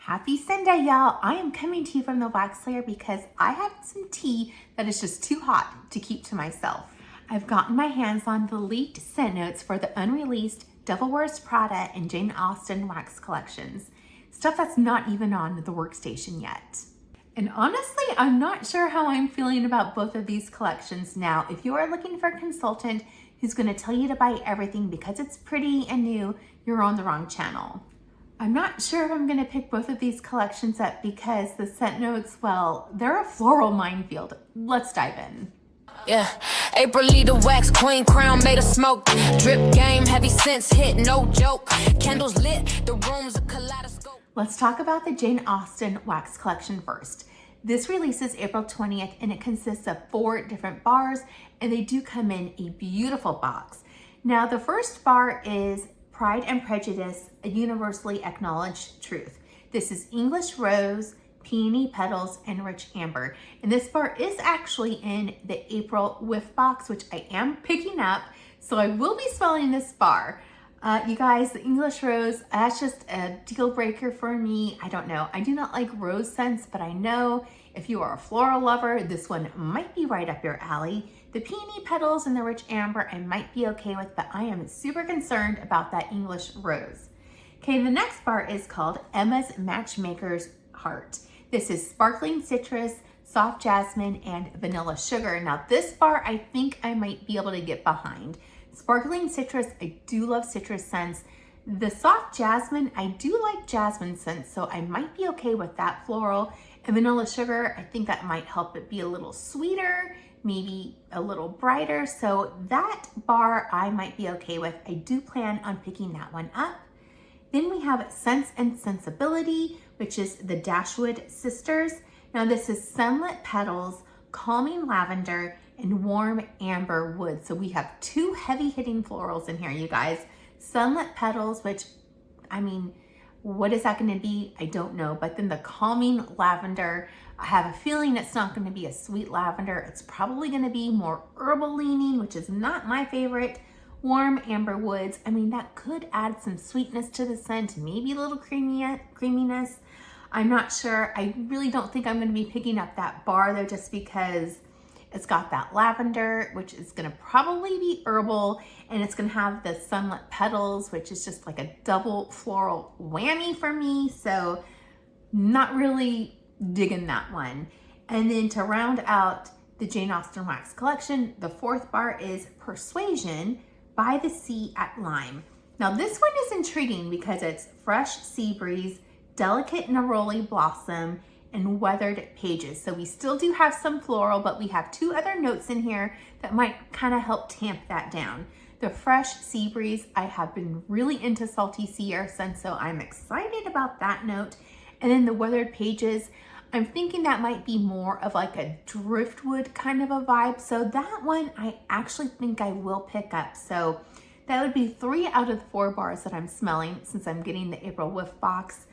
Happy Sunday, y'all. I am coming to you from the wax layer because I have some tea that is just too hot to keep to myself. I've gotten my hands on the leaked scent notes for the unreleased Devil Wears Prada and Jane Austen wax collections. Stuff that's not even on the workstation yet. And honestly, I'm not sure how I'm feeling about both of these collections now. If you are looking for a consultant who's going to tell you to buy everything because it's pretty and new, you're on the wrong channel. I'm not sure if I'm going to pick both of these collections up because the scent notes, well, they're a floral minefield. Let's dive in. Yeah, April Lee, the wax queen, crown made of smoke. Drip game, heavy scents hit, no joke. Candles lit, the room's a kaleidoscope. Let's talk about the Jane Austen wax collection first. This releases April 20th and it consists of 4 different bars and they do come in a beautiful box. Now the first bar is Pride and Prejudice, a universally acknowledged truth. This is English rose, peony petals, and rich amber. And this bar is actually in the April whiff box, which I am picking up. So I will be smelling this bar. You guys, the English rose, that's just a deal breaker for me. I don't know. I do not like rose scents, but I know if you are a floral lover, this one might be right up your alley. The peony petals and the rich amber I might be okay with, but I am super concerned about that English rose. Okay, the next bar is called Emma's Matchmaker's Heart. This is sparkling citrus, soft jasmine, and vanilla sugar. Now this bar I think I might be able to get behind. Sparkling citrus, I do love citrus scents. The soft jasmine, I do like jasmine scents, so I might be okay with that floral. And vanilla sugar, I think that might help it be a little sweeter, maybe a little brighter. So that bar I might be okay with. I do plan on picking that one up. Then we have Sense and Sensibility, which is the Dashwood Sisters. Now this is sunlit petals, calming lavender, and warm amber wood. So we have 2 heavy hitting florals in here, you guys. Sunlit petals, which, I mean, what is that gonna be? I don't know. But then the calming lavender, I have a feeling it's not gonna be a sweet lavender. It's probably gonna be more herbal leaning, which is not my favorite. Warm amber woods, I mean, that could add some sweetness to the scent, maybe a little creaminess. I'm not sure. I really don't think I'm gonna be picking up that bar though, just because it's got that lavender, which is gonna probably be herbal, and it's gonna have the sunlit petals, which is just like a double floral whammy for me. So not really digging that one. And then to round out the Jane Austen wax collection, the 4th bar is Persuasion by the Sea at Lyme. Now this one is intriguing because it's fresh sea breeze, delicate neroli blossom, and weathered pages. So we still do have some floral, but we have 2 other notes in here that might kind of help tamp that down. The fresh sea breeze, I have been really into salty sea air scents, so I'm excited about that note. And then the weathered pages, I'm thinking that might be more of like a driftwood kind of a vibe. So that one I actually think I will pick up. So that would be 3 out of the 4 bars that I'm smelling since I'm getting the April whiff box.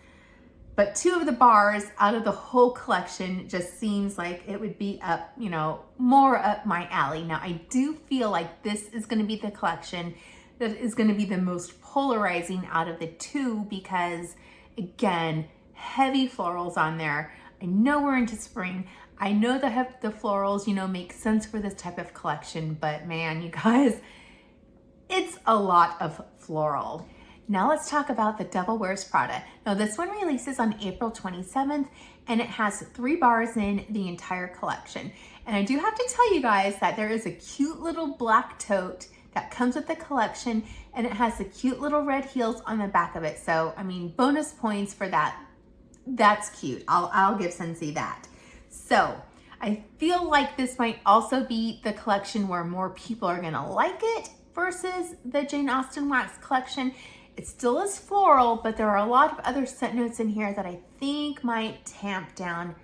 But 2 of the bars out of the whole collection just seems like it would be up, you know, more up my alley. Now I do feel like this is gonna be the collection that is gonna be the most polarizing out of the 2 because again, heavy florals on there. I know we're into spring. I know that the florals, you know, make sense for this type of collection, but man, you guys, it's a lot of floral. Now let's talk about the Devil Wears Prada. Now this one releases on April 27th and it has 3 bars in the entire collection. And I do have to tell you guys that there is a cute little black tote that comes with the collection and it has the cute little red heels on the back of it. So, I mean, bonus points for that. That's cute. I'll give Scentsy that. So I feel like this might also be the collection where more people are gonna like it versus the Jane Austen wax collection. It still is floral, but there are a lot of other scent notes in here that I think might tamp down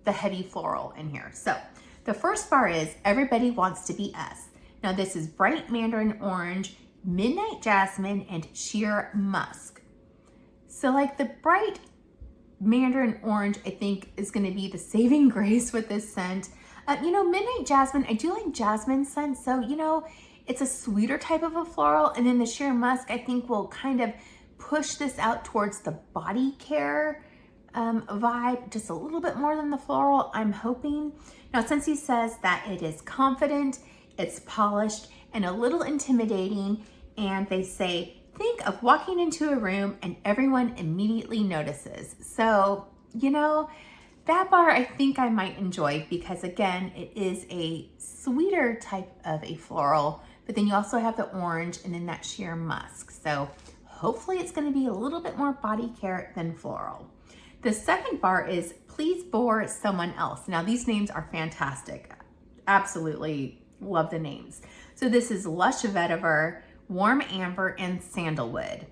the heavy floral in here. So the first bar is Everybody Wants to Be Us. Now this is bright mandarin orange, midnight jasmine, and sheer musk. So like the bright mandarin orange, I think is gonna be the saving grace with this scent. You know, midnight jasmine, I do like jasmine scents. So, you know, it's a sweeter type of a floral. And then the sheer musk, I think will kind of push this out towards the body care vibe, just a little bit more than the floral, I'm hoping. Now, Scentsy says that it is confident, it's polished, and a little intimidating. And they say, think of walking into a room and everyone immediately notices. So, you know, that bar I think I might enjoy because again, it is a sweeter type of a floral, but then you also have the orange and then that sheer musk. So hopefully it's gonna be a little bit more body care than floral. The second bar is Please Bore Someone Else. Now these names are fantastic. Absolutely love the names. So this is Lush Vetiver, Warm Amber, and Sandalwood.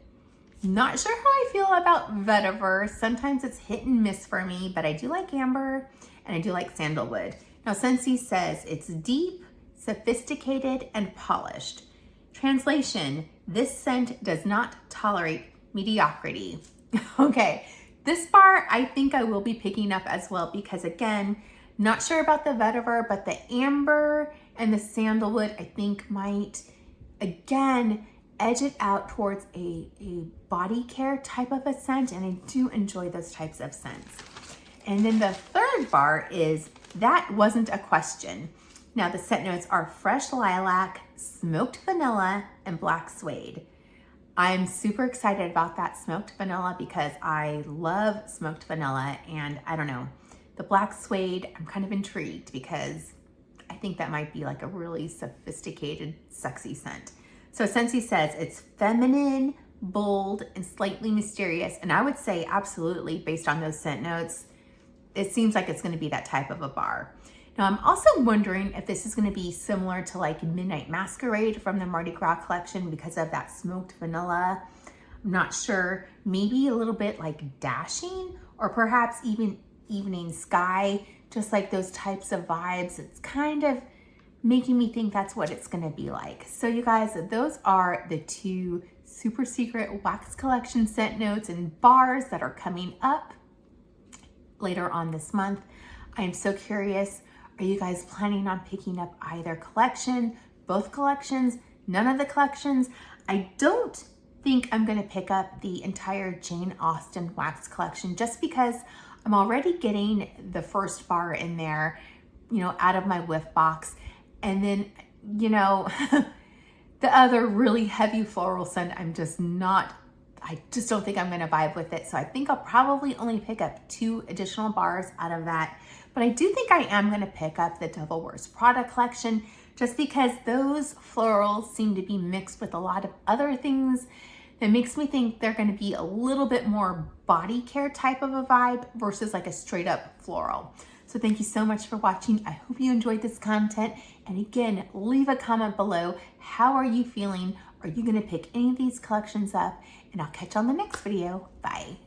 Not sure how I feel about vetiver. Sometimes it's hit and miss for me, but I do like amber and I do like sandalwood. Now, Scentsy says it's deep, sophisticated, and polished. Translation, this scent does not tolerate mediocrity. Okay, this bar I think I will be picking up as well because again, not sure about the vetiver, but the amber and the sandalwood I think might, again, edge it out towards a body care type of a scent, and I do enjoy those types of scents. And then the third bar is That Wasn't a Question. Now the scent notes are fresh lilac, smoked vanilla, and black suede. I'm super excited about that smoked vanilla because I love smoked vanilla, and I don't know, the black suede, I'm kind of intrigued because I think that might be like a really sophisticated, sexy scent. So Scentsy says it's feminine, bold, and slightly mysterious. And I would say absolutely, based on those scent notes, it seems like it's gonna be that type of a bar. Now I'm also wondering if this is gonna be similar to like Midnight Masquerade from the Mardi Gras collection because of that smoked vanilla. I'm not sure, maybe a little bit like dashing or perhaps even Evening Sky, just like those types of vibes. It's kind of making me think that's what it's gonna be like. So you guys, those are the two super secret wax collection scent notes and bars that are coming up later on this month. I am so curious, are you guys planning on picking up either collection, both collections, none of the collections? I don't think I'm gonna pick up the entire Jane Austen wax collection just because I'm already getting the first bar in there, you know, out of my whiff box. And then, you know, the other really heavy floral scent, I just don't think I'm gonna vibe with it. So I think I'll probably only pick up 2 additional bars out of that. But I do think I am gonna pick up the Devil Wears Prada collection just because those florals seem to be mixed with a lot of other things that makes me think they're gonna be a little bit more body care type of a vibe versus like a straight up floral. So thank you so much for watching. I hope you enjoyed this content. And again, leave a comment below. How are you feeling? Are you gonna pick any of these collections up? And I'll catch you on the next video. Bye.